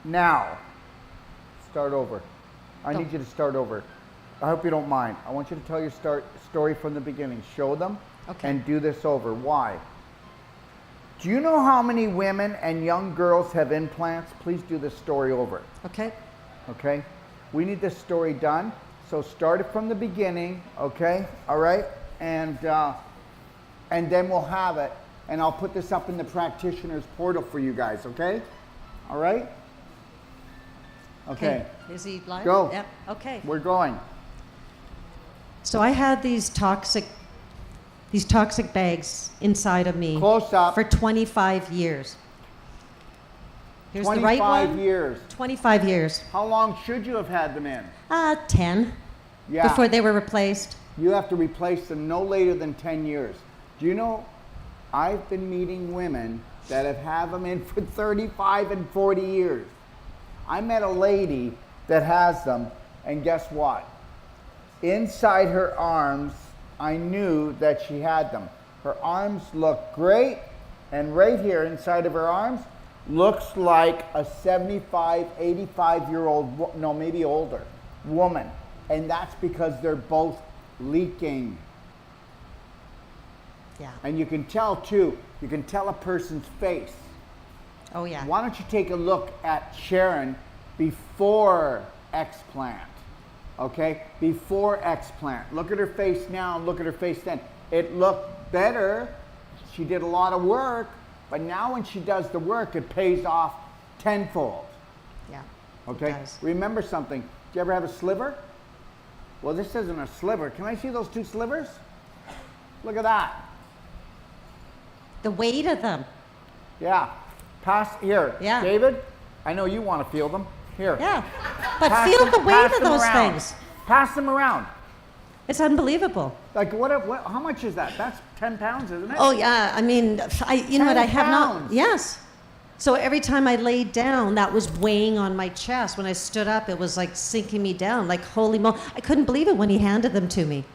Now, start over. I need you to start over. I hope you don't mind. I want you to tell your story from the beginning. Show them and do this over. Why? Do you know how many women and young girls have implants? Please do this story over. Okay. Okay? We need this story done. So start it from the beginning, okay? All right? And then we'll have it. And I'll put this up in the practitioner's portal for you guys, okay? All right? Okay. Is he live? Go. Yep. Okay. We're going. So I had these toxic bags inside of me. Close up. For 25 years. Here's 25 the right one. years. 25 years. How long should you have had them in? 10. Yeah. Before they were replaced. You have to replace them no later than 10 years. Do you know, I've been meeting women that have had them in for 35 and 40 years. I met a lady that has them, and guess what? Inside her arms, I knew that she had them. Her arms look great, and right here inside of her arms looks like a 75, 85-year-old, no, maybe older, woman. And that's because they're both leaking. Yeah. And you can tell too, you can tell a person's face. Oh yeah. Why don't you take a look at Sharon before explant? Okay? Before explant. Look at her face now and look at her face then. It looked better. She did a lot of work, but now when she does the work, it pays off tenfold. Yeah. Okay? It does. Remember something. Do you ever have a sliver? Well, this isn't a sliver. Can I see those two slivers? Look at that. The weight of them. Yeah. Pass here. Yeah. David, I know you want to feel them. Here. Yeah. But Pass feel them- the weight pass of them those around. things. Pass them around. It's unbelievable. Like how much is that? That's 10 pounds, isn't it? Oh yeah. I mean, you know what? 10 I have not. pounds. Yes. So every time I laid down, that was weighing on my chest. When I stood up, it was like sinking me down. Like holy moly! I couldn't believe it when he handed them to me.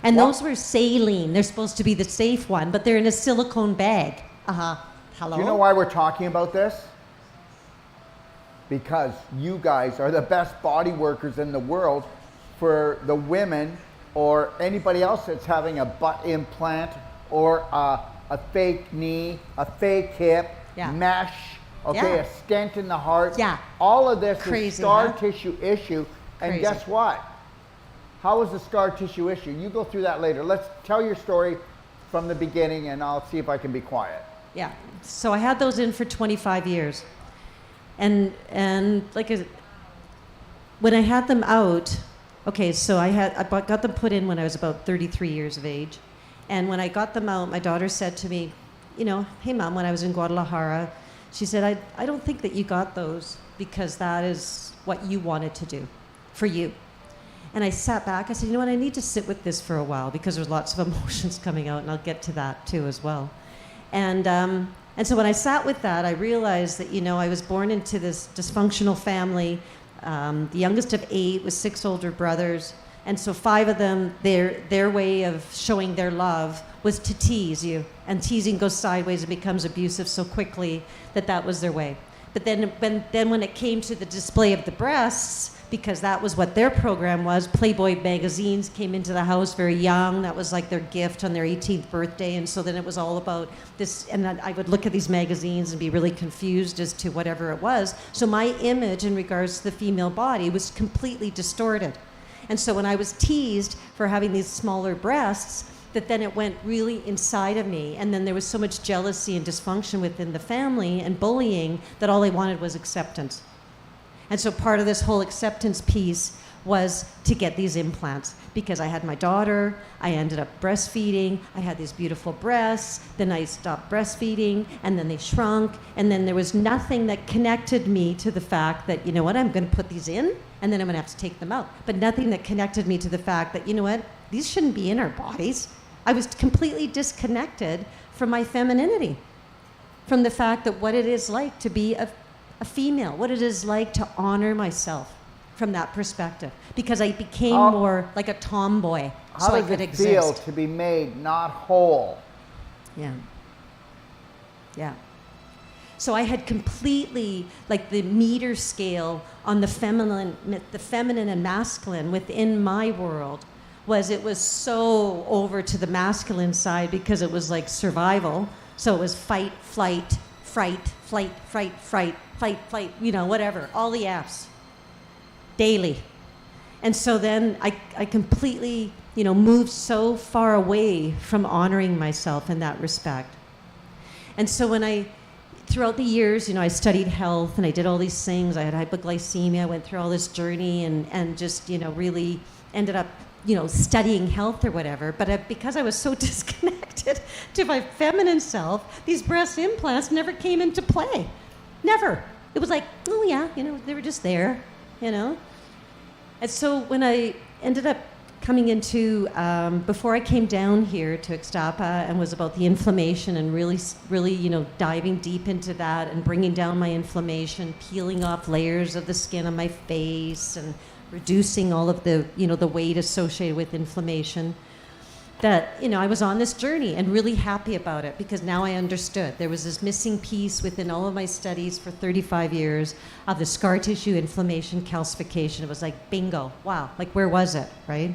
And What? those were saline. They're supposed to be the safe one, but they're in a silicone bag. Hello. Do you know why we're talking about this? Because you guys are the best body workers in the world for the women or anybody else that's having a butt implant or a fake knee, a fake hip, mesh, okay, a stent in the heart. Yeah. All of this Crazy, is scar huh? tissue issue. And Crazy. guess what? How is the scar tissue issue? You go through that later. Let's tell your story from the beginning and I'll see if I can be quiet. Yeah. So I had those in for 25 years. And like when I had them out, okay, so I got them put in when I was about 33 years of age. And when I got them out, my daughter said to me, you know, hey mom, when I was in Guadalajara, she said, I don't think that you got those because that is what you wanted to do for you. And I sat back, I said, you know what, I need to sit with this for a while because there's lots of emotions coming out and I'll get to that too as well. And so when I sat with that, I realized that, you know, I was born into this dysfunctional family, the youngest of 8 with 6 older brothers. And so 5 of them, their way of showing their love was to tease you. And teasing goes sideways and becomes abusive so quickly that was their way. But then when it came to the display of the breasts, because that was what their program was, Playboy magazines came into the house very young. That was like their gift on their 18th birthday. And so then it was all about this. And then I would look at these magazines and be really confused as to whatever it was. So my image in regards to the female body was completely distorted. And so when I was teased for having these smaller breasts, that then it went really inside of me. And then there was so much jealousy and dysfunction within the family and bullying that all I wanted was acceptance. And so part of this whole acceptance piece was to get these implants because I had my daughter, I ended up breastfeeding, I had these beautiful breasts, then I stopped breastfeeding, and then they shrunk, and then there was nothing that connected me to the fact that, you know what, I'm gonna put these in, and then I'm gonna have to take them out. But nothing that connected me to the fact that, you know what, these shouldn't be in our bodies. I was completely disconnected from my femininity, from the fact that what it is like to be a female, what it is like to honor myself from that perspective, because I became more like a tomboy, so I could exist. How does it feel to be made not whole? Yeah. So I had completely, like, the meter scale on the feminine and masculine within my world it was so over to the masculine side because it was like survival. So it was fight, flight, fright, flight, fright, fright, fight, flight, whatever, all the F's daily. And so then I completely, moved so far away from honoring myself in that respect. And so throughout the years, I studied health and I did all these things. I had hypoglycemia, I went through all this journey and just, really ended up, studying health or whatever. But because I was so disconnected to my feminine self, these breast implants never came into play. Never. It was like, oh yeah, they were just there, And so when I ended up coming into, before I came down here to Ixtapa and was about the inflammation and really, diving deep into that and bringing down my inflammation, peeling off layers of the skin on my face and reducing all of the, the weight associated with inflammation, that, I was on this journey and really happy about it because now I understood. There was this missing piece within all of my studies for 35 years of the scar tissue inflammation calcification. It was like, bingo, wow, like where was it, right?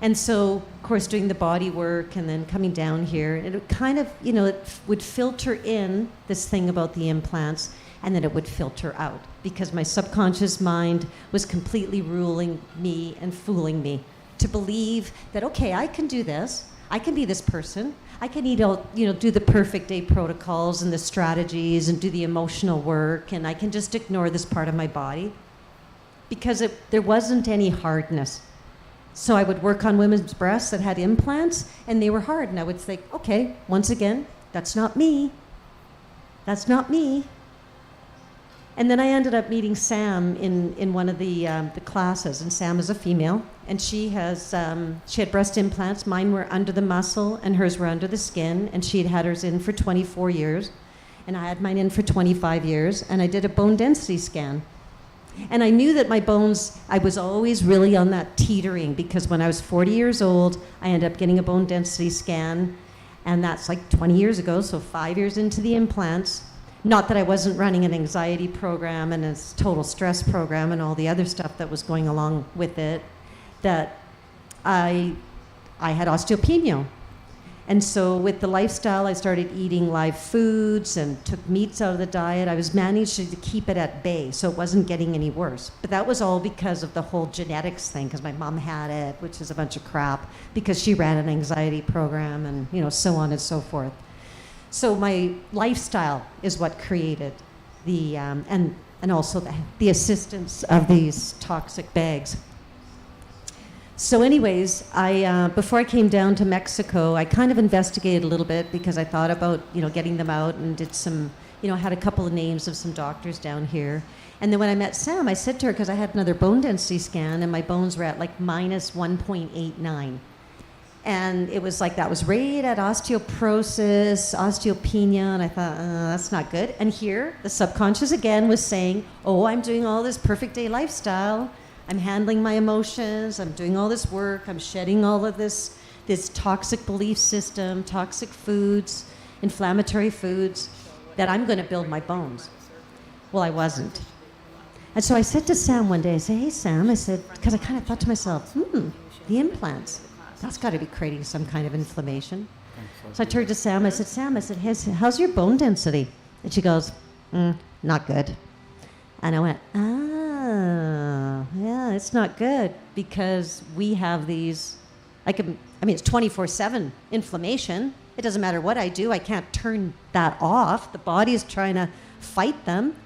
And so, of course, doing the body work and then coming down here, it would kind of, it would filter in this thing about the implants and then it would filter out because my subconscious mind was completely ruling me and fooling me to believe that, okay, I can do this. I can be this person. I can do the perfect day protocols and the strategies and do the emotional work, and I can just ignore this part of my body because there wasn't any hardness. So I would work on women's breasts that had implants, and they were hard, and I would think, okay, once again, that's not me. That's not me. And then I ended up meeting Sam in one of the classes, and Sam is a female, and she had breast implants. Mine were under the muscle, and hers were under the skin, and she had hers in for 24 years, and I had mine in for 25 years, and I did a bone density scan. And I knew that my bones, I was always really on that teetering because when I was 40 years old, I ended up getting a bone density scan, and that's like 20 years ago, so 5 years into the implants. Not that I wasn't running an anxiety program and a total stress program and all the other stuff that was going along with it, that I had osteopenia. And so with the lifestyle, I started eating live foods and took meats out of the diet. I was managed to keep it at bay, so it wasn't getting any worse. But that was all because of the whole genetics thing, because my mom had it, which is a bunch of crap, because she ran an anxiety program and, so on and so forth. So my lifestyle is what created the, and also the assistance of these toxic bags. So anyways, before I came down to Mexico, I kind of investigated a little bit because I thought about, getting them out and did some, had a couple of names of some doctors down here. And then when I met Sam, I said to her, because I had another bone density scan and my bones were at like minus 1.89. And it was like that was right at osteoporosis, osteopenia, and I thought, that's not good. And here, the subconscious again was saying, oh, I'm doing all this perfect day lifestyle. I'm handling my emotions. I'm doing all this work. I'm shedding all of this toxic belief system, toxic foods, inflammatory foods, that I'm going to build my bones. Well, I wasn't. And so I said to Sam one day, I said, hey, Sam, I said, because I kind of thought to myself, the implants. That's got to be creating some kind of inflammation. So I turned to Sam. I said, hey, how's your bone density? And she goes, not good. And I went, yeah, it's not good because we have these, it's 24/7 inflammation. It doesn't matter what I do. I can't turn that off. The body is trying to fight them,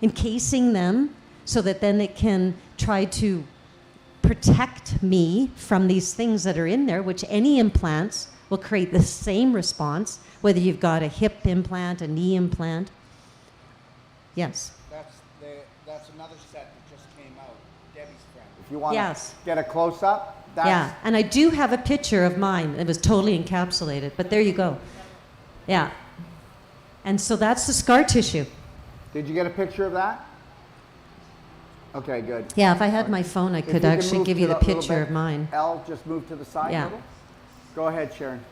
encasing them so that then it can try to protect me from these things that are in there, which any implants will create the same response, whether you've got a hip implant, a knee implant. Yes. That's another set that just came out, Debbie's friend. If you want to get a close-up. Yeah, and I do have a picture of mine. It was totally encapsulated, but there you go. Yeah. And so that's the scar tissue. Did you get a picture of that? Okay, good. Yeah, if I had my phone, I could actually give you the picture of mine. Elle, just move to the side a little. Go ahead, Sharon.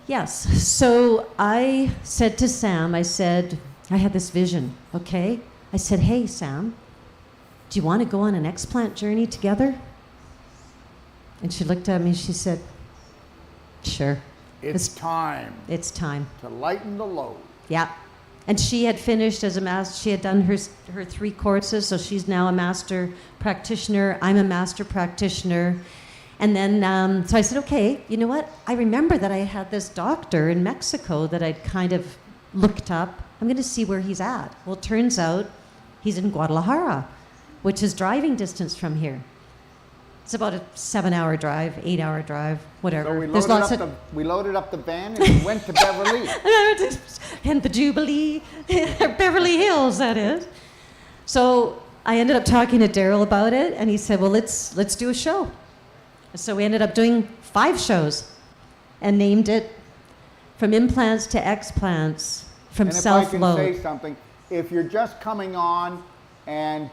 Yes. So I said to Sam, I said, I had this vision, okay? I said, hey, Sam, do you want to go on an explant journey together? And she looked at me, she said, sure. It's time It's time. to lighten the load. Yeah. And she had finished as a master, she had done her 3 courses, so she's now a master practitioner. I'm a master practitioner. And then, so I said, okay, you know what? I remember that I had this doctor in Mexico that I'd kind of looked up. I'm going to see where he's at. Well, it turns out he's in Guadalajara, which is driving distance from here. It's about a 7-hour drive, 8-hour drive, whatever. So we loaded up the van and we went to Beverly. And the Jubilee, Beverly Hills, that is. So I ended up talking to Daryl about it, and he said, well, let's do a show. So we ended up doing 5 shows and named it From Implants to Explants, from SelfLOVE. And if I can say something, if you're just coming on and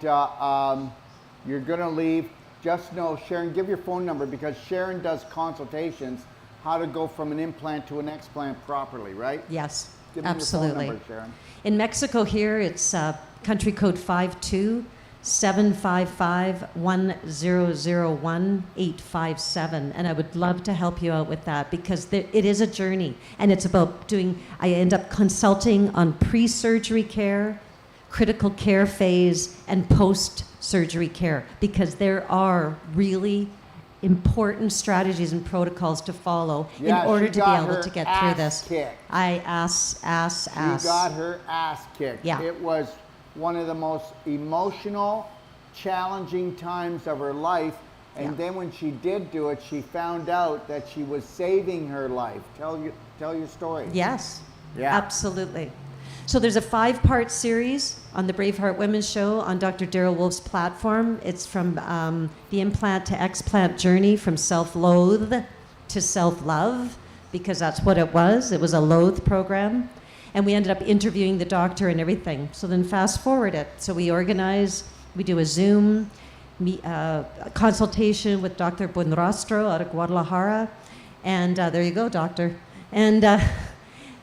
you're going to leave, just know, Sharon, give your phone number, because Sharon does consultations how to go from an implant to an explant properly, right? Yes, Give me absolutely. your phone number, Sharon. In Mexico here, it's country code 52-755-1001-857. And I would love to help you out with that, because it is a journey. And it's about I end up consulting on pre-surgery care, critical care phase, and post-surgery care, because there are really important strategies and protocols to follow in order to be able to get through this. Kicked. I ass. She got her ass kicked. Yeah. It was one of the most emotional, challenging times of her life. And then when she did do it, she found out that she was saving her life. Tell your story. Yes, Yeah. absolutely. So there's a 5-part series on the Braveheart Women's Show on Dr. Daryl Wolf's platform. It's from the implant to explant journey, from self-loathe to self-love, because that's what it was. It was a loathe program. And we ended up interviewing the doctor and everything. So then fast forward it. So we do a Zoom consultation with Dr. Buenrostro out of Guadalajara. And there you go, doctor. And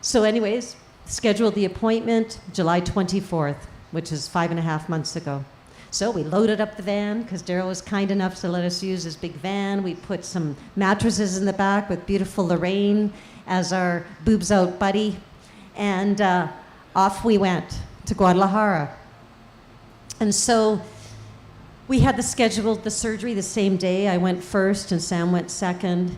so anyways, scheduled the appointment July 24th, which is 5.5 months ago. So we loaded up the van, because Daryl was kind enough to let us use his big van. We put some mattresses in the back with beautiful Lorraine as our boobs out buddy. And off we went to Guadalajara. And so we had the surgery the same day. I went first and Sam went second.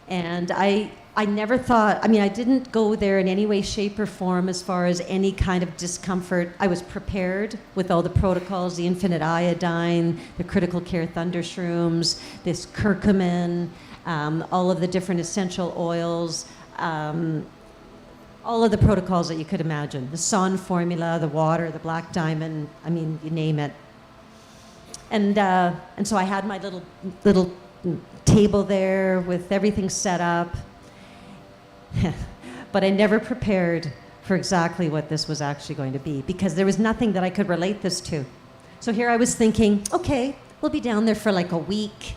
And I never thought, I didn't go there in any way, shape, or form as far as any kind of discomfort. I was prepared with all the protocols, the infinite iodine, the critical care thunder shrooms, this curcumin, all of the different essential oils, all of the protocols that you could imagine. The Son formula, the water, the black diamond, you name it. And so I had my little table there with everything set up. But I never prepared for exactly what this was actually going to be, because there was nothing that I could relate this to. So here I was thinking, okay, we'll be down there for like a week,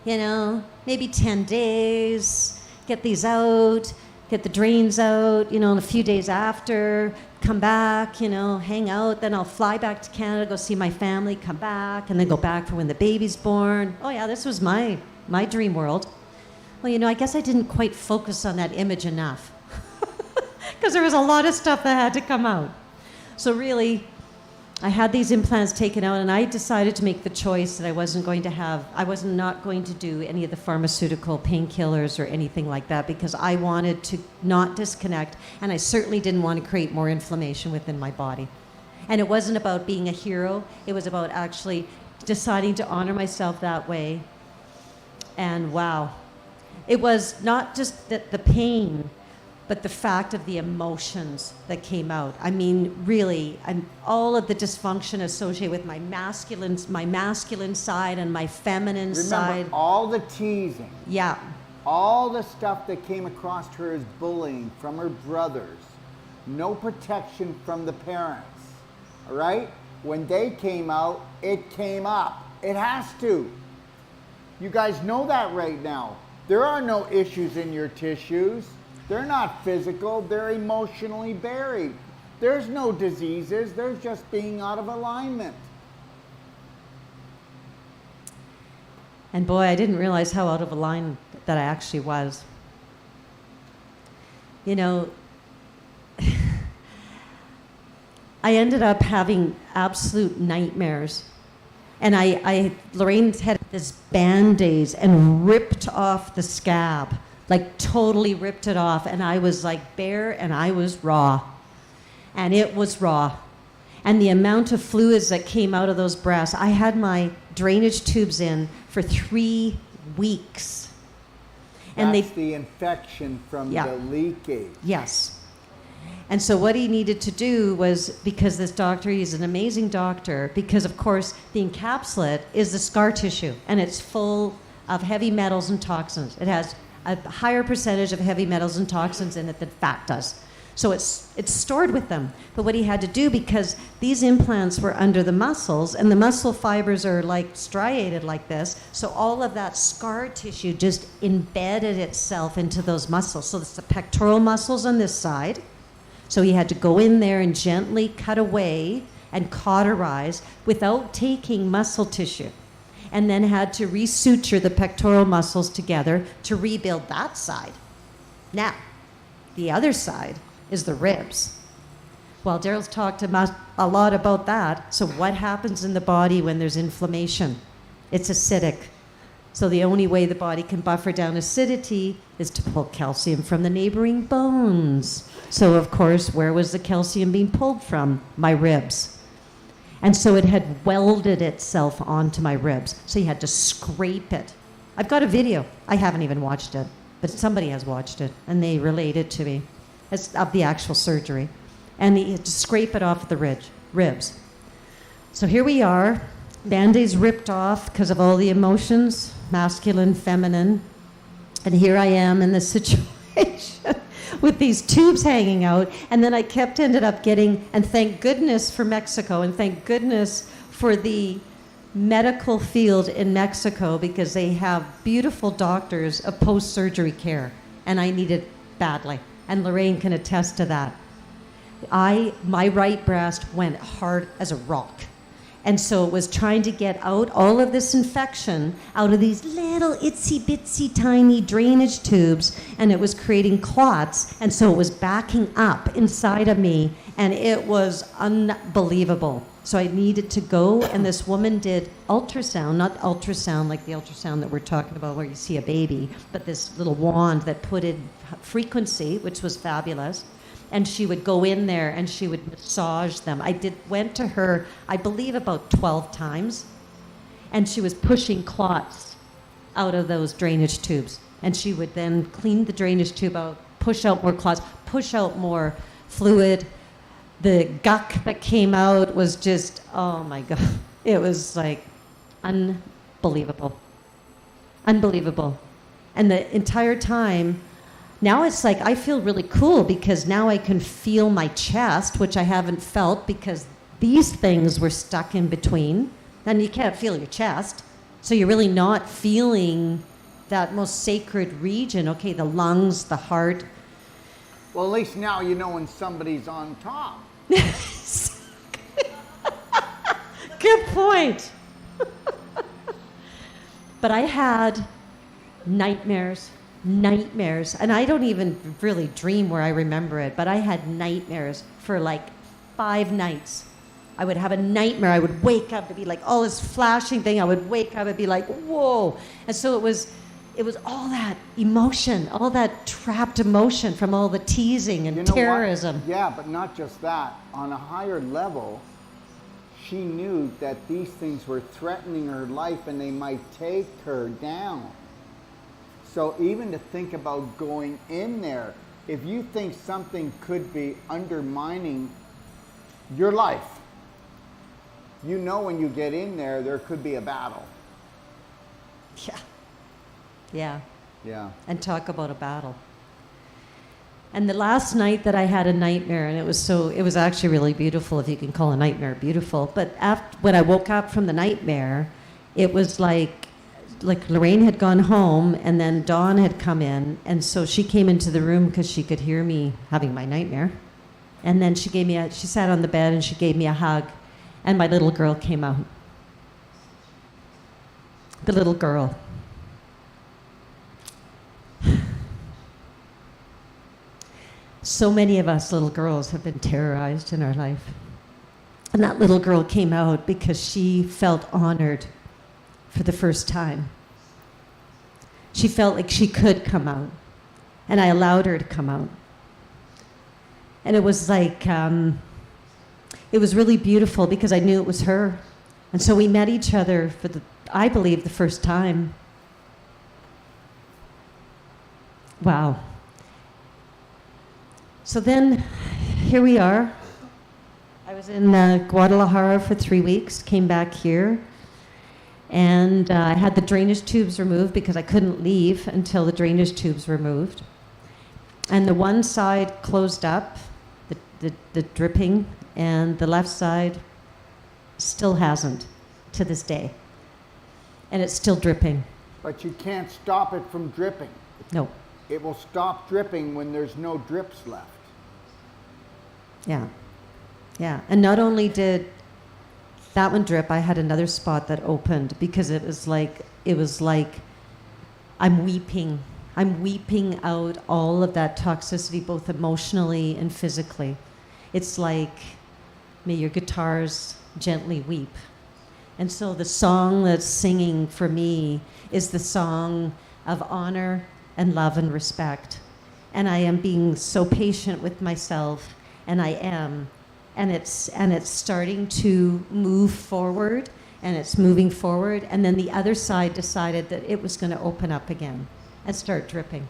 maybe 10 days, get these out, get the drains out, and a few days after, come back, hang out, then I'll fly back to Canada, go see my family, come back, and then go back for when the baby's born. Oh yeah, this was my dream world. Well, I guess I didn't quite focus on that image enough, because there was a lot of stuff that had to come out. So really, I had these implants taken out, and I decided to make the choice that I was not going to do any of the pharmaceutical painkillers or anything like that, because I wanted to not disconnect, and I certainly didn't want to create more inflammation within my body. And it wasn't about being a hero. It was about actually deciding to honor myself that way. And wow. It was not just the pain, but the fact of the emotions that came out. Really, and all of the dysfunction associated with my masculine side and my feminine side. Remember, all the teasing. Yeah. All the stuff that came across her as bullying from her brothers. No protection from the parents. All right? When they came out, it came up. It has to. You guys know that right now. There are no issues in your tissues. They're not physical, they're emotionally buried. There's no diseases. There's just being out of alignment. And boy, I didn't realize how out of line that I actually was. You know, I ended up having absolute nightmares. And Lorraine had this Band-Aids and ripped off the scab, like totally ripped it off. And I was like bare and I was raw. And it was raw. And the amount of fluids that came out of those breasts, I had my drainage tubes in for 3 weeks. And That's the infection from the leakage. Yes. And so what he needed to do was, because this doctor, he's an amazing doctor, because of course the encapsulate is the scar tissue, and it's full of heavy metals and toxins. It has a higher percentage of heavy metals and toxins in it than fat does. So it's stored with them. But what he had to do, because these implants were under the muscles, and the muscle fibers are like striated like this, so all of that scar tissue just embedded itself into those muscles. So it's the pectoral muscles on this side. So he had to go in there and gently cut away and cauterize without taking muscle tissue, and then had to resuture the pectoral muscles together to rebuild that side. Now, the other side is the ribs. Well, Daryl's talked a lot about that. So what happens in the body when there's inflammation? It's acidic. So the only way the body can buffer down acidity is to pull calcium from the neighboring bones. So of course, where was the calcium being pulled from? My ribs. And so it had welded itself onto my ribs. So you had to scrape it. I've got a video. I haven't even watched it, but somebody has watched it, and they related to me of the actual surgery. And he had to scrape it off the ribs. So here we are, Band-Aids ripped off because of all the emotions, masculine, feminine. And here I am in this situation with these tubes hanging out. And then I ended up getting, and thank goodness for Mexico, and thank goodness for the medical field in Mexico, because they have beautiful doctors of post-surgery care. And I need it badly. And Lorraine can attest to that. My right breast went hard as a rock. And so it was trying to get out all of this infection out of these little itsy bitsy tiny drainage tubes, and it was creating clots, and so it was backing up inside of me, and it was unbelievable. So I needed to go, and this woman did ultrasound, not ultrasound like the ultrasound that we're talking about where you see a baby, but this little wand that put in frequency, which was fabulous. And she would go in there and she would massage them. Went to her, I believe, about 12 times, and she was pushing clots out of those drainage tubes. And she would then clean the drainage tube out, push out more clots, push out more fluid. The guck that came out was just, oh my God. It was like unbelievable. Unbelievable. And the entire time, now it's like I feel really cool, because now I can feel my chest, which I haven't felt because these things were stuck in between. Then you can't feel your chest. So you're really not feeling that most sacred region. Okay, the lungs, the heart. Well, at least now you know when somebody's on top. Good point. But I had nightmares, and I don't even really dream where I remember it, but I had nightmares for like 5 nights. I would have a nightmare. I would wake up to be like all this flashing thing. I would wake up and be like, whoa. And so it was all that emotion, all that trapped emotion from all the teasing and terrorism. What? Yeah, but not just that. On a higher level, she knew that these things were threatening her life and they might take her down. So even to think about going in there, if you think something could be undermining your life, you know when you get in there could be a battle. Yeah. Yeah. Yeah. And talk about a battle. And the last night that I had a nightmare, and it was actually really beautiful, if you can call a nightmare beautiful. But when I woke up from the nightmare, it was like Lorraine had gone home, and then Dawn had come in, and so she came into the room because she could hear me having my nightmare. And then she sat on the bed and she gave me a hug, and my little girl came out. The little girl. So many of us little girls have been terrorized in our life. And that little girl came out because she felt honored for the first time. She felt like she could come out, and I allowed her to come out. And it was like, it was really beautiful because I knew it was her. And so we met each other for I believe, the first time. Wow. So then, here we are. I was in Guadalajara for 3 weeks, came back here, and I had the drainage tubes removed because I couldn't leave until the drainage tubes were removed. And the one side closed up, the dripping, and the left side still hasn't to this day. And it's still dripping. But you can't stop it from dripping. No. It will stop dripping when there's no drips left. Yeah. Yeah. And not only did that one drip, I had another spot that opened because it was like I'm weeping. I'm weeping out all of that toxicity, both emotionally and physically. It's like, may your guitars gently weep. And so the song that's singing for me is the song of honor and love and respect. And I am being so patient with myself, and I am. And it's starting to move forward, and it's moving forward. And then the other side decided that it was going to open up again and start dripping.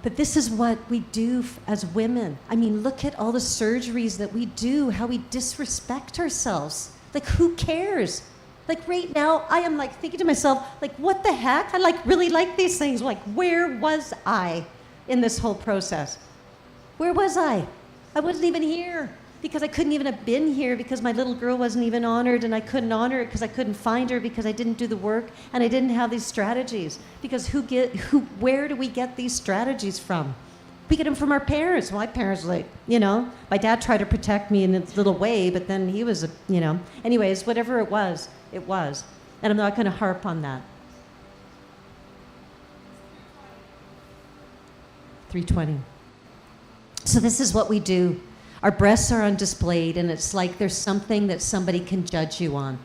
But this is what we do as women. I mean, look at all the surgeries that we do, how we disrespect ourselves. Like, who cares? Like, right now, I am like thinking to myself, like, what the heck? I really like these things. Like, where was I in this whole process? Where was I? I wasn't even here because I couldn't even have been here because my little girl wasn't even honored, and I couldn't honor it because I couldn't find her because I didn't do the work, and I didn't have these strategies. Because where do we get these strategies from? We get them from our parents. My parents, my dad tried to protect me in a little way, but then he was, anyways, whatever it was. And I'm not going to harp on that. 320. So this is what we do. Our breasts are on display, and it's like there's something that somebody can judge you on.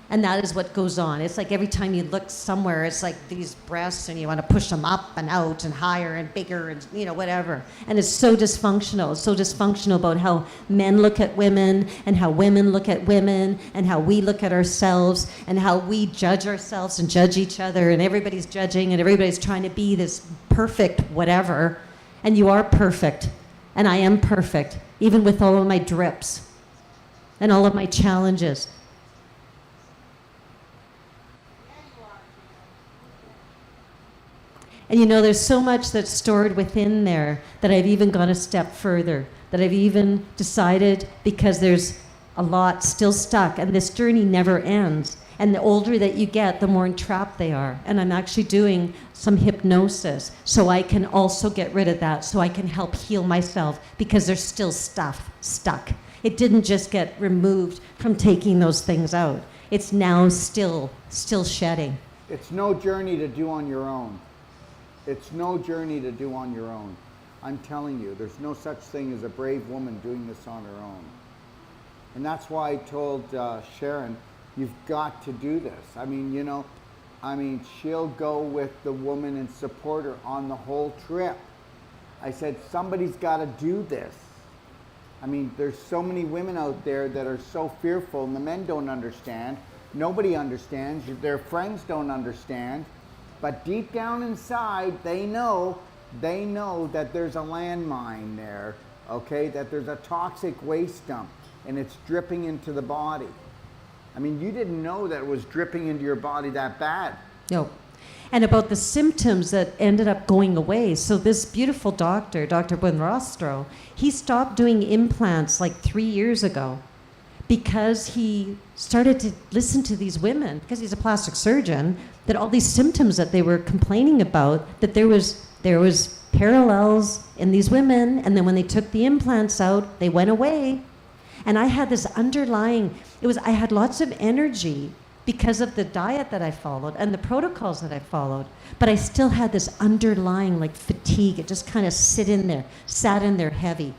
And that is what goes on. It's like every time you look somewhere, it's like these breasts, and you want to push them up and out and higher and bigger and, whatever. And it's so dysfunctional. It's so dysfunctional about how men look at women and how women look at women and how we look at ourselves and how we judge ourselves and judge each other. And everybody's judging and everybody's trying to be this perfect whatever. And you are perfect. And I am perfect, even with all of my drips and all of my challenges. And there's so much that's stored within there that I've even gone a step further, that I've even decided, because there's a lot still stuck, and this journey never ends. And the older that you get, the more entrapped they are. And I'm actually doing some hypnosis so I can also get rid of that, so I can help heal myself, because there's still stuff stuck. It didn't just get removed from taking those things out. It's now still shedding. It's no journey to do on your own. It's no journey to do on your own. I'm telling you, there's no such thing as a brave woman doing this on her own. And that's why I told Sharon, you've got to do this. She'll go with the woman and support her on the whole trip. I said, somebody's got to do this. There's so many women out there that are so fearful, and the men don't understand. Nobody understands. Their friends don't understand. But deep down inside, they know that there's a landmine there, okay? That there's a toxic waste dump, and it's dripping into the body. You didn't know that it was dripping into your body that bad. No. And about the symptoms that ended up going away. So this beautiful doctor, Dr. Buenrostro, he stopped doing implants like 3 years ago because he started to listen to these women, because he's a plastic surgeon, that all these symptoms that they were complaining about, that there was parallels in these women, and then when they took the implants out, they went away. And I had this underlying, I had lots of energy because of the diet that I followed and the protocols that I followed, but I still had this underlying like fatigue. It just kind of sat in there heavy.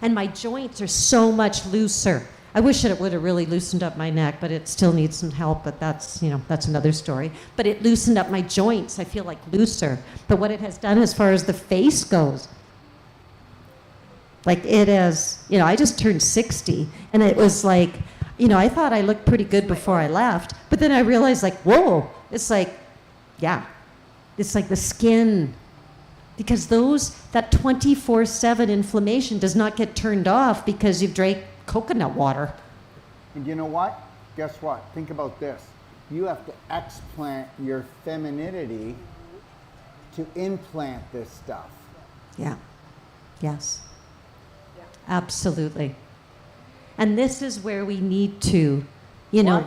And my joints are so much looser. I wish that it would have really loosened up my neck, but it still needs some help, but that's another story. But it loosened up my joints. I feel like looser. But what it has done as far as the face goes, like it is, I just turned 60, and it was like, I thought I looked pretty good before I left, but then I realized like, whoa, it's like, yeah, it's like the skin, because that 24/7 inflammation does not get turned off because you've drank coconut water. And you know what? Guess what? Think about this. You have to explant your femininity to implant this stuff. Yeah. Yes. Yeah. Absolutely. And this is where we need to, What?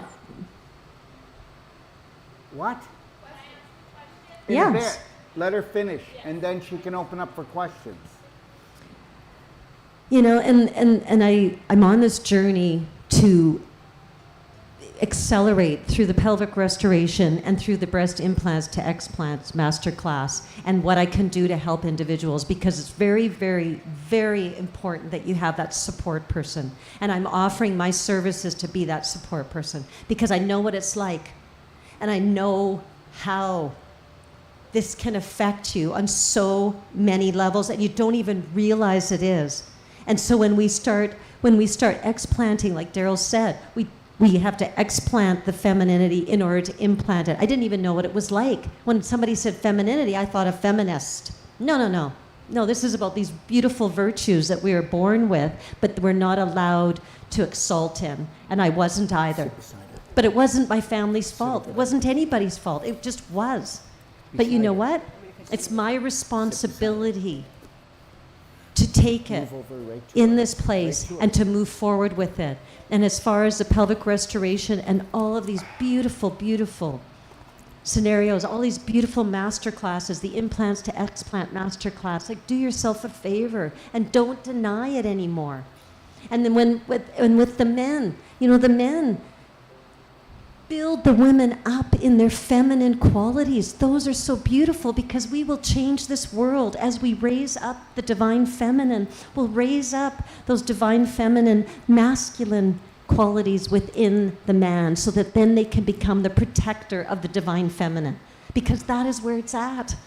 Yes. In a bit. Let her finish, and then she can open up for questions. I'm on this journey to accelerate through the pelvic restoration and through the breast implants to explants masterclass, and what I can do to help individuals, because it's very, very, very important that you have that support person. And I'm offering my services to be that support person because I know what it's like, and I know how this can affect you on so many levels, and you don't even realize it is. And so when we start explanting, like Daryl said, we have to explant the femininity in order to implant it. I didn't even know what it was like. When somebody said femininity, I thought of feminist. No. No, this is about these beautiful virtues that we are born with, but we're not allowed to exalt in. And I wasn't either. But it wasn't my family's fault. It wasn't anybody's fault. It just was. But you know what? It's my responsibility to take it in this place and to move forward with it. And as far as the pelvic restoration and all of these beautiful, beautiful scenarios, all these beautiful master classes, the implants to explant master class, like, do yourself a favor and don't deny it anymore. And then with the men, the men, build the women up in their feminine qualities. Those are so beautiful, because we will change this world as we raise up the divine feminine. We'll raise up those divine feminine masculine qualities within the man, so that then they can become the protector of the divine feminine, because that is where it's at.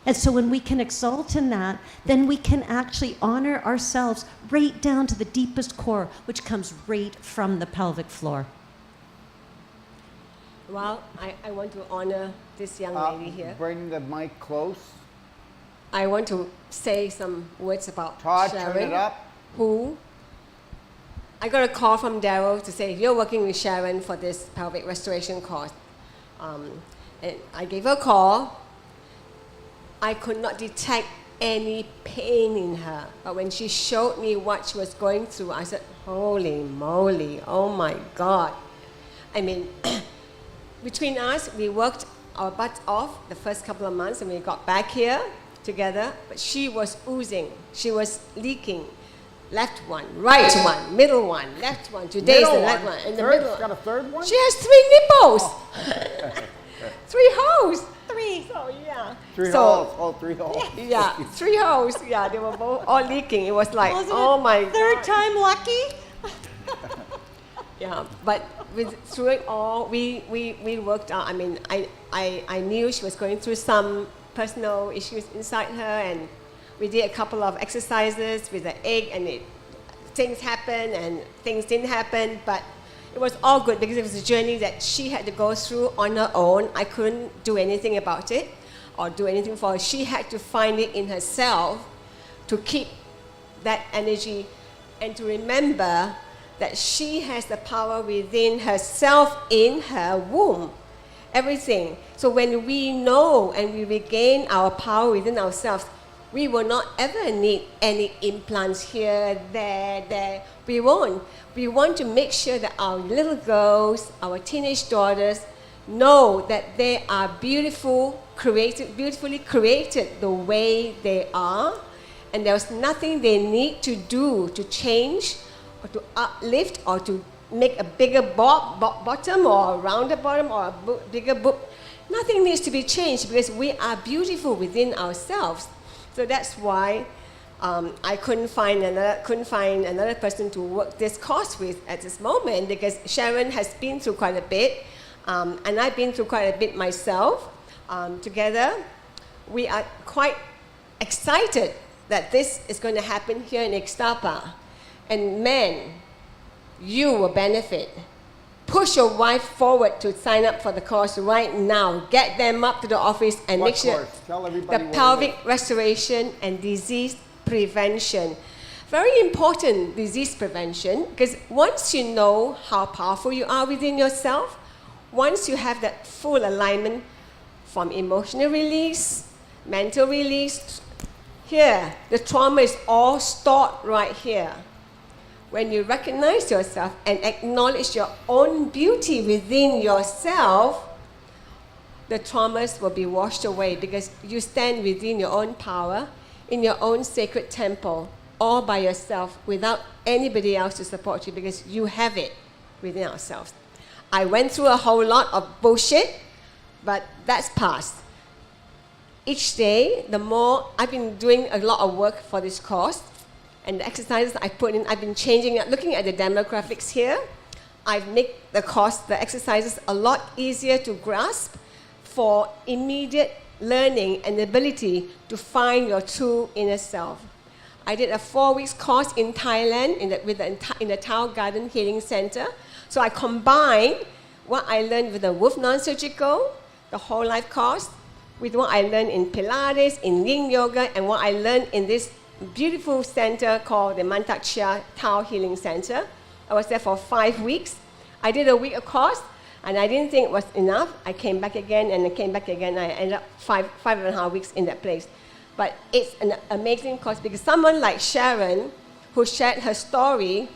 And so when we can exalt in that, then we can actually honor ourselves right down to the deepest core, which comes right from the pelvic floor. Well, I want to honor this young lady here. Bring the mic close. I want to say some words about Todd, Sharon, turn it up. who I got a call from Daryl to say, you're working with Sharon for this pelvic restoration course. And I gave her a call. I could not detect any pain in her. But when she showed me what she was going through, I said, holy moly, oh my God. I mean, between us, we worked our butts off the first couple of months, and we got back here together, but she was oozing. She was leaking. Left one, right one, middle one, left one. Today's the left one. In the middle. She's got a third one? She has 3 nipples. 3 holes. 3. So, yeah. 3 holes. Oh, 3 holes. Yeah, 3 holes. Yeah, they were both all leaking. It was like, oh my God. Third time lucky? Yeah, but through it all, we worked out. I mean, I knew she was going through some personal issues inside her, and we did a couple of exercises with the egg, and things happened and things didn't happen, but it was all good because it was a journey that she had to go through on her own. I couldn't do anything about it or do anything for her. She had to find it in herself to keep that energy and to remember that she has the power within herself in her womb. Everything. So when we know and we regain our power within ourselves, we will not ever need any implants here, there. We won't. We want to make sure that our little girls, our teenage daughters, know that they are beautifully created the way they are, and there's nothing they need to do to change or to uplift or to make a bigger bottom or a rounder bottom or a bigger boob. Nothing needs to be changed because we are beautiful within ourselves. So that's why I couldn't find another person to work this course with at this moment, because Sharon has been through quite a bit, and I've been through quite a bit myself. Together, we are quite excited that this is going to happen here in Ixtapa. And men, you will benefit. Push your wife forward to sign up for the course right now. Get them up to the office and What make sure course? Tell everybody the what it pelvic is. restoration and disease prevention. Very important disease prevention, because once you know how powerful you are within yourself, once you have that full alignment from emotional release, mental release, here, the trauma is all stored right here. When you recognize yourself and acknowledge your own beauty within yourself, the traumas will be washed away because you stand within your own power, in your own sacred temple, all by yourself without anybody else to support you, because you have it within ourselves. I went through a whole lot of bullshit, but that's past. Each day, the more I've been doing a lot of work for this course, and the exercises I put in, I've been changing it, looking at the demographics here. I've made the course, the exercises a lot easier to grasp for immediate learning and ability to find your true inner self. I did a 4-week course in Thailand in the Tao Garden Healing Center. So I combined what I learned with the Wolf Non-Surgical, the whole life course, with what I learned in Pilates, in Yin Yoga, and what I learned in this beautiful center called the Mantak Chia Tao Healing Center. I was there for 5 weeks. I did a week of course, and I didn't think it was enough. I came back again, and I came back again. I ended up five and a half weeks in that place. But it's an amazing course because someone like Sharon, who shared her story,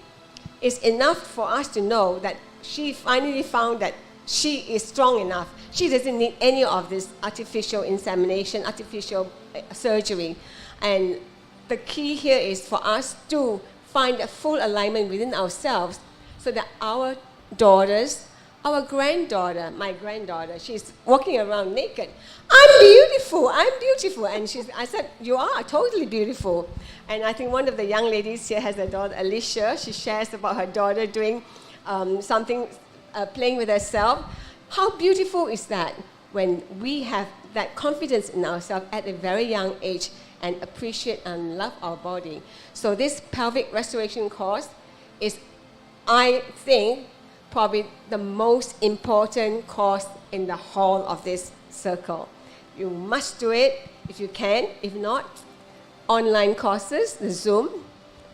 is enough for us to know that she finally found that she is strong enough. She doesn't need any of this artificial insemination, artificial surgery. And the key here is for us to find a full alignment within ourselves so that our daughters, our granddaughter, my granddaughter, she's walking around naked. I'm beautiful. And I said, you are totally beautiful. And I think one of the young ladies here has a daughter, Alicia. She shares about her daughter doing playing with herself. How beautiful is that when we have that confidence in ourselves at a very young age and appreciate and love our body. So this pelvic restoration course is, I think, probably the most important course in the whole of this circle. You must do it if you can. If not, online courses, the Zoom.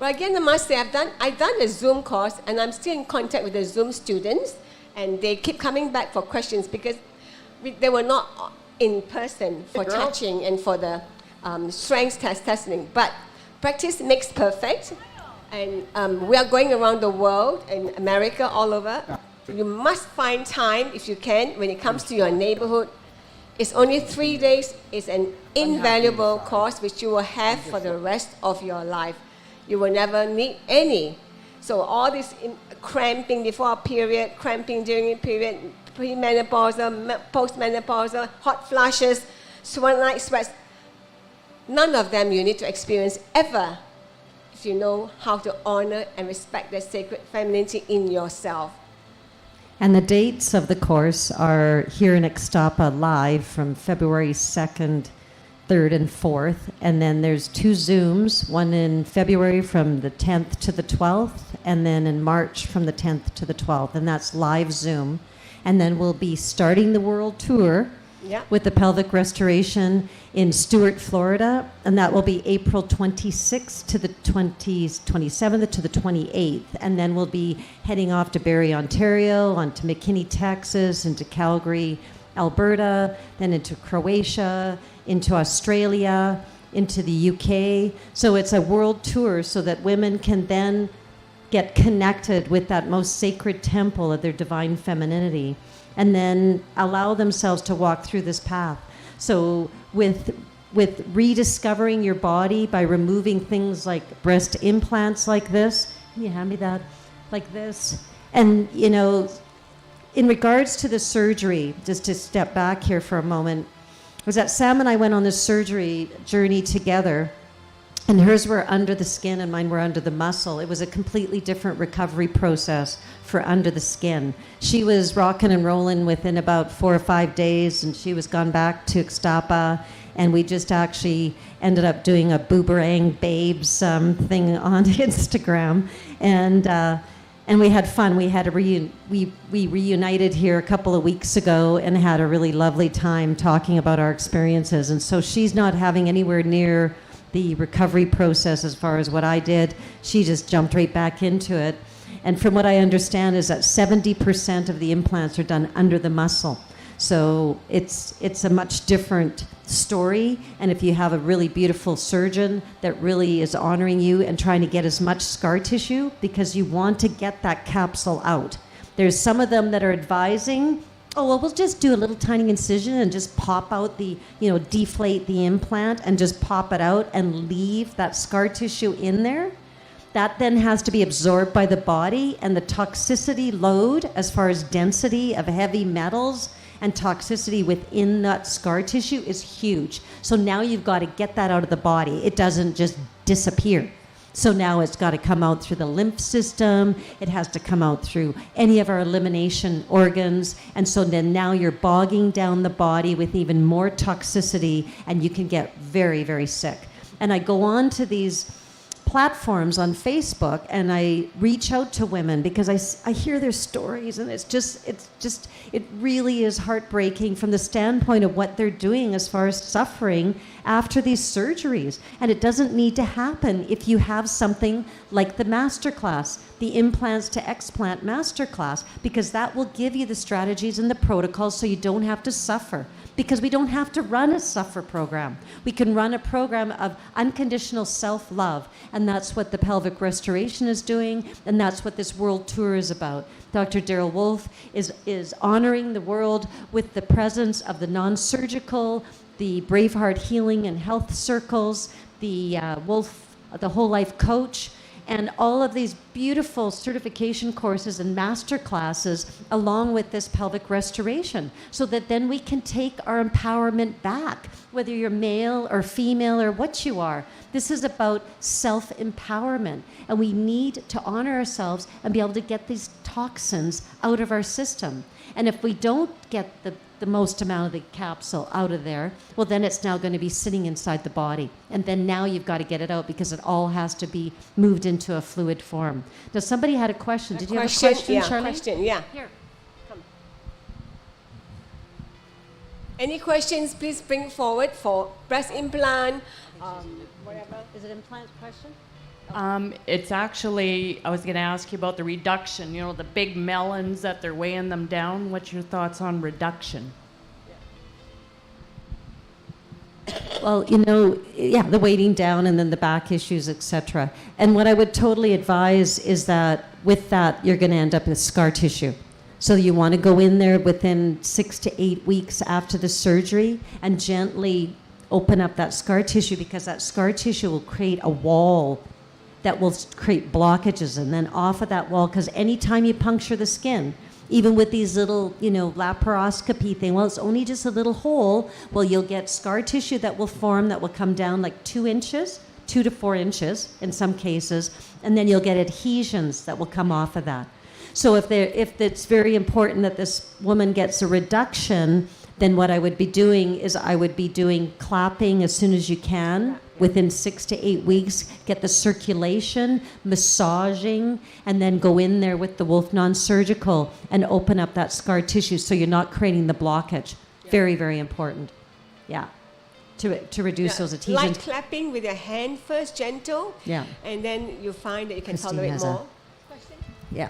But again, I must say, I've done a Zoom course, and I'm still in contact with the Zoom students, and they keep coming back for questions because they were not in person for touching and for the strength testing. But practice makes perfect. And we are going around the world, in America, all over. You must find time, if you can, when it comes to your neighborhood. It's only 3 days. It's an invaluable course which you will have for the rest of your life. You will never need any. So all this cramping before a period, cramping during a period, premenopausal, postmenopausal, hot flashes, night sweats, none of them you need to experience ever if you know how to honor and respect the sacred femininity in yourself. And the dates of the course are here in Ixtapa live from February 2nd, 3rd, and 4th. And then there's 2 Zooms, one in February from the 10th to the 12th, and then in March from the 10th to the 12th. And that's live Zoom. And then we'll be starting the world tour with the pelvic restoration in Stuart, Florida, and that will be April 26th to the 27th to the 28th. And then we'll be heading off to Barrie, Ontario, on to McKinney, Texas, into Calgary, Alberta, then into Croatia, into Australia, into the UK. So it's a world tour so that women can then get connected with that most sacred temple of their divine femininity, and then allow themselves to walk through this path. So with rediscovering your body by removing things like breast implants like this, can you hand me that, like this? And, you know, in regards to the surgery, just to step back here for a moment, was that Sam and I went on this surgery journey together, and hers were under the skin and mine were under the muscle. It was a completely different recovery process for under the skin. She was rocking and rolling within about 4 or 5 days, and she was gone back to Ixtapa, and we just actually ended up doing a boomerang babes thing on Instagram, and we had fun. We had we reunited here a couple of weeks ago and had a really lovely time talking about our experiences. And so she's not having anywhere near the recovery process as far as what I did. She just jumped right back into it. And from what I understand is that 70% of the implants are done under the muscle. So it's a much different story. And if you have a really beautiful surgeon that really is honoring you and trying to get as much scar tissue, because you want to get that capsule out. There's some of them that are advising, oh, well, we'll just do a little tiny incision and just pop out the, deflate the implant and just pop it out and leave that scar tissue in there. That then has to be absorbed by the body, and the toxicity load as far as density of heavy metals and toxicity within that scar tissue is huge. So now you've got to get that out of the body. It doesn't just disappear. So now it's got to come out through the lymph system. It has to come out through any of our elimination organs. And so then now you're bogging down the body with even more toxicity, and you can get very, very sick. And I go on to these platforms on Facebook, and I reach out to women because I hear their stories, and it really is heartbreaking from the standpoint of what they're doing as far as suffering after these surgeries. And it doesn't need to happen if you have something like the masterclass, the implants to explant masterclass, because that will give you the strategies and the protocols so you don't have to suffer. Because we don't have to run a suffer program. We can run a program of unconditional self-love, and that's what the pelvic restoration is doing, and that's what this world tour is about. Dr. Daryl Wolf is honoring the world with the presence of the non-surgical, the Braveheart Healing and Health Circles, the Wolf, the Whole Life Coach, and all of these beautiful certification courses and master classes along with this pelvic restoration, so that then we can take our empowerment back, whether you're male or female or what you are. This is about self-empowerment, and we need to honor ourselves and be able to get these toxins out of our system. And if we don't get the most amount of the capsule out of there, well, then it's now going to be sitting inside the body. And then now you've got to get it out because it all has to be moved into a fluid form. Now, somebody had a question. Did you have a question, Charlie? Question, yeah. Here, come. Any questions, please bring forward for breast implant, whatever. Is it implant question? It's actually, I was going to ask you about the reduction, the big melons that they're weighing them down. What's your thoughts on reduction? Well, the weighting down and then the back issues, etc. And what I would totally advise is that with that, you're going to end up with scar tissue. So you want to go in there within 6 to 8 weeks after the surgery and gently open up that scar tissue, because that scar tissue will create a wall that will create blockages, and then off of that wall, because anytime you puncture the skin, even with these little, laparoscopy thing, well, it's only just a little hole, well, you'll get scar tissue that will form, that will come down like 2 inches, 2 to 4 inches in some cases, and then you'll get adhesions that will come off of that. So if it's very important that this woman gets a reduction, then what I would be doing is I would be doing clapping as soon as you can, within 6 to 8 weeks, get the circulation, massaging, and then go in there with the Wolf non-surgical and open up that scar tissue so you're not creating the blockage. Very, very important. Yeah. To reduce those adhesions. Like clapping with your hand first, gentle. Yeah. And then you find that you can Christine tolerate has more. Yeah.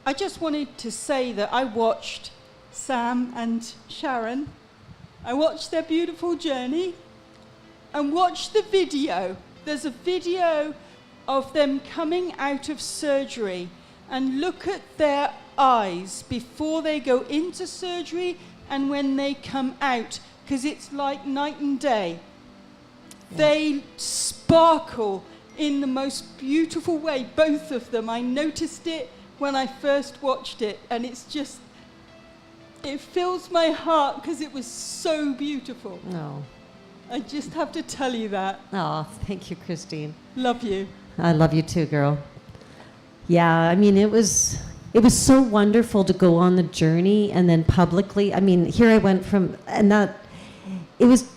I just wanted to say that I watched Sam and Sharon. I watched their beautiful journey and watched the video. There's a video of them coming out of surgery and look at their eyes before they go into surgery and when they come out, because it's like night and day. Yeah. They sparkle in the most beautiful way, both of them. I noticed it when I first watched it, and it's just, it fills my heart because it was so beautiful. No. I just have to tell you that. Oh, thank you, Christine. Love you. I love you too, girl. Yeah, I mean, it was so wonderful to go on the journey and then publicly. I mean, here I went from, and there was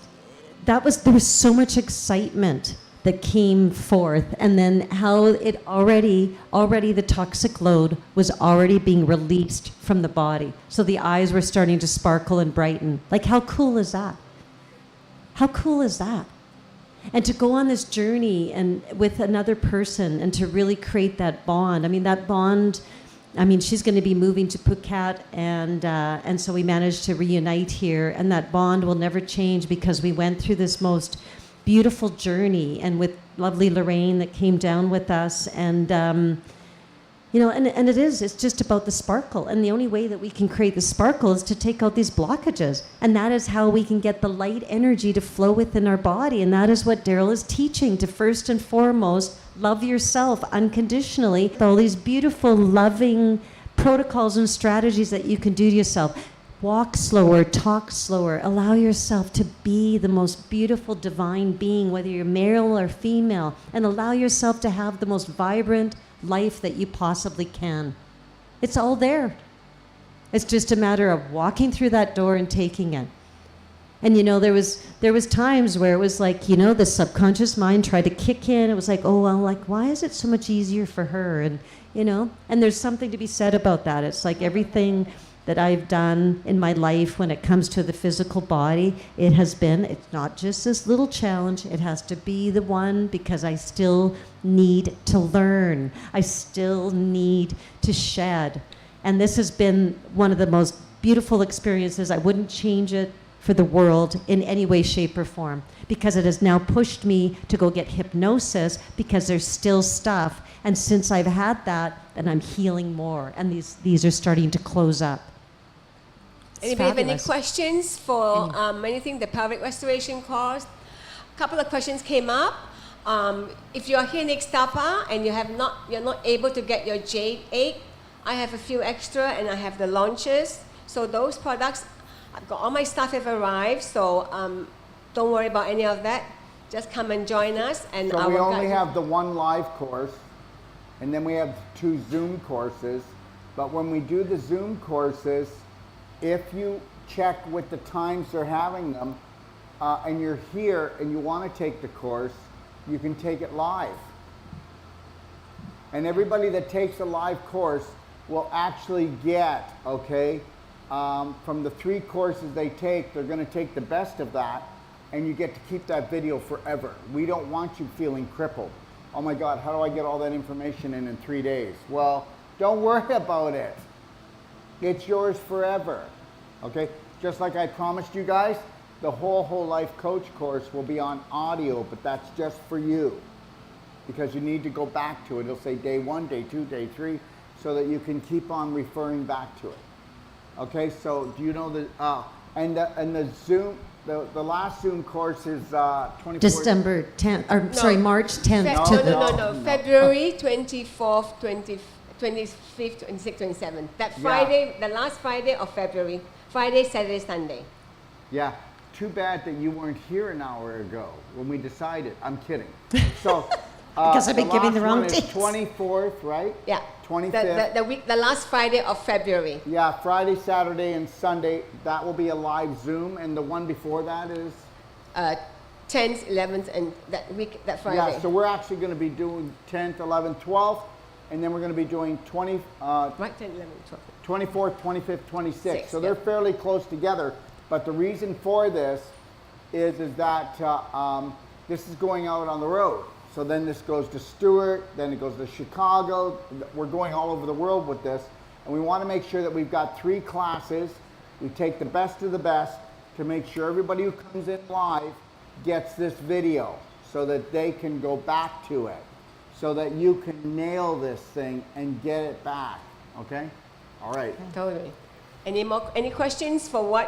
so much excitement that came forth, and then how it already the toxic load was already being released from the body. So the eyes were starting to sparkle and brighten. Like, how cool is that? How cool is that? And to go on this journey and with another person and to really create that bond. I mean, that bond, I mean, she's going to be moving to Phuket, and so we managed to reunite here, and that bond will never change because we went through this most beautiful journey, and with lovely Lorraine that came down with us, and you know, and it's just about the sparkle, and the only way that we can create the sparkle is to take out these blockages, and that is how we can get the light energy to flow within our body, and that is what Daryl is teaching, to first and foremost love yourself unconditionally. All these beautiful, loving protocols and strategies that you can do to yourself. Walk slower, talk slower, allow yourself to be the most beautiful divine being, whether you're male or female, and allow yourself to have the most vibrant life that you possibly can. It's all there. It's just a matter of walking through that door and taking it. And you know, there was times where it was like, you know, the subconscious mind tried to kick in. It was like, oh, well, like, why is it so much easier for her? And, you know, and there's something to be said about that. It's like everything that I've done in my life when it comes to the physical body, it's not just this little challenge, it has to be the one, because I still need to learn. I still need to shed. And this has been one of the most beautiful experiences. I wouldn't change it for the world in any way, shape, or form, because it has now pushed me to go get hypnosis, because there's still stuff. And since I've had that, then I'm healing more, and these are starting to close up. Anybody have any questions for anything the pelvic restoration course? A couple of questions came up. If you are here in Ixtapa and you're not able to get your jade egg, I have a few extra, and I have the launches. So those products, I've got all my stuff have arrived. So don't worry about any of that. Just come and join us. And so we only have the one live course, and then we have 2 Zoom courses. But when we do the Zoom courses, if you check with the times they're having them, and you're here and you want to take the course, you can take it live. And everybody that takes a live course will actually get, okay, from the 3 courses they take, they're going to take the best of that, and you get to keep that video forever. We don't want you feeling crippled. Oh my God, how do I get all that information in 3 days? Well, don't worry about it. It's yours forever, okay? Just like I promised you guys, the whole life coach course will be on audio, but that's just for you, because you need to go back to it. It'll say day 1, day 2, day 3, so that you can keep on referring back to it. Okay, so do you know and the Zoom, the last Zoom course is 24th. December 10th, or sorry, March 10th. No. February 24th, 25th, 26th, 27th. That Friday, the last Friday of February. Friday, Saturday, Sunday. Yeah. Too bad that you weren't here an hour ago when we decided. I'm kidding. So, because I've been giving the wrong dates. 24th, right? Yeah. 25th. The last Friday of February. Yeah, Friday, Saturday, and Sunday. That will be a live Zoom, and the one before that is 10th, 11th, and that Friday. Yeah. So we're actually going to be doing 10th, 11th, 12th. And then we're going to be doing 24th, 25th, 26th. So they're fairly close together. But the reason for this is that this is going out on the road. So then this goes to Stewart, then it goes to Chicago. We're going all over the world with this. And we want to make sure that we've got 3 classes. We take the best of the best to make sure everybody who comes in live gets this video so that they can go back to it. so that you can nail this thing and get it back. Okay? All right. Totally. Any questions for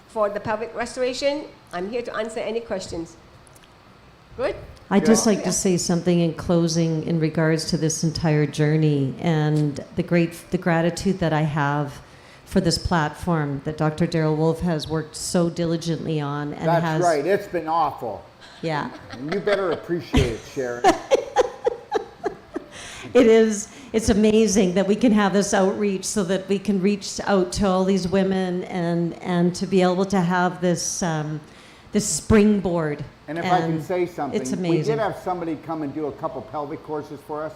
for the pelvic restoration? I'm here to answer any questions. Good? I'd just like Yeah. to say something in closing in regards to this entire journey and the gratitude that I have for this platform that Dr. Daryl Wolf has worked so diligently on and That's has right. It's been awful. Yeah. And you better appreciate it, Sharon. It's amazing that we can have this outreach so that we can reach out to all these women and to be able to have this this springboard. And if I can say something, it's we amazing. did have somebody come and do a couple pelvic courses for us.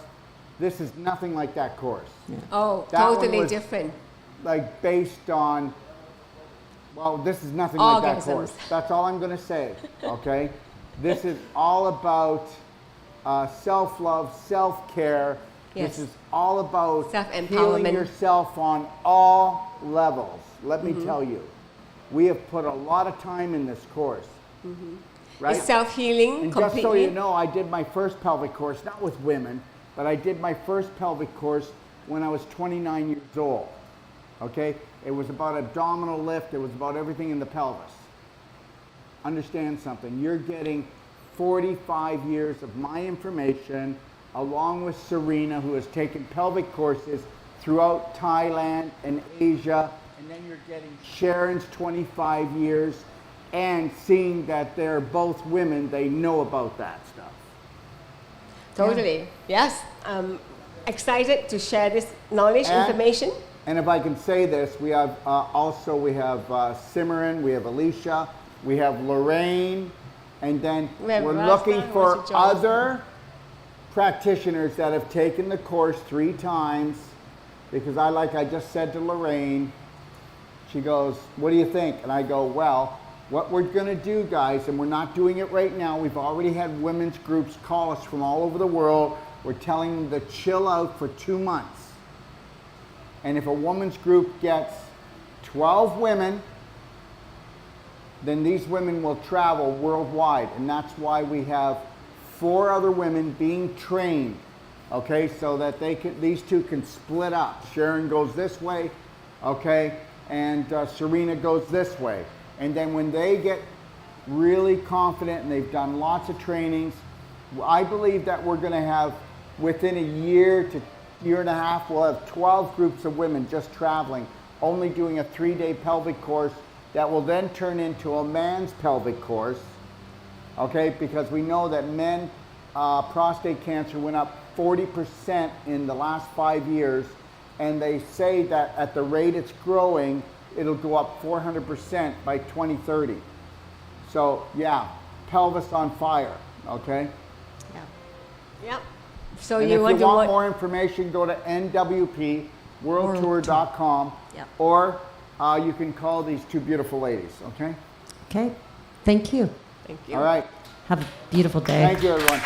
This is nothing like that course. Oh, That one totally was- different. Like based on, well, this is nothing like that Organisms. course. That's all I'm going to say, okay? This is all about self-love, self-care. Yes. This is all about Self-empowerment. healing yourself on all levels. Let Mm-hmm. me tell you, we have put a lot of time in this course. Right? It's self-healing And completely. just so you know, I did my first pelvic course, not with women, but I did my first pelvic course when I was 29 years old. Okay? It was about abdominal lift, it was about everything in the pelvis. Understand something, you're getting 45 years of my information along with Serena, who has taken pelvic courses throughout Thailand and Asia, and then you're getting Sharon's 25 years and seeing that they're both women, they know about that stuff. Totally. Yes. Excited to share this knowledge, And- information. And if I can say this, we have we have Simran, we have Alicia, we have Lorraine, and then We have we're Rasta, looking for Mr. Johnson. other practitioners that have taken the course 3 times, because I just said to Lorraine, she goes, what do you think? And I go, well, what we're going to do, guys, and we're not doing it right now, we've already had women's groups call us from all over the world. We're telling them to chill out for 2 months. And if a woman's group gets 12 women, then these women will travel worldwide. And that's why we have 4 other women being trained, okay, so that these 2 can split up. Sharon goes this way, okay, and Serena goes this way. And then when they get really confident and they've done lots of trainings, I believe that we're going to have, within a year to year and a half, we'll have 12 groups of women just traveling, only doing a 3-day pelvic course that will then turn into a man's pelvic course, okay, because we know that men, prostate cancer went up 40% in the last 5 years, and they say that at the rate it's growing, it'll go up 400% by 2030. So yeah, pelvis on fire, okay? Yeah. Yep. So And you if want you want to more information, go to nwpworldtour.com, Yep. or you can call these 2 beautiful ladies, okay? Okay. Thank you. Thank you. All right. Have a beautiful day. Thank you, everyone.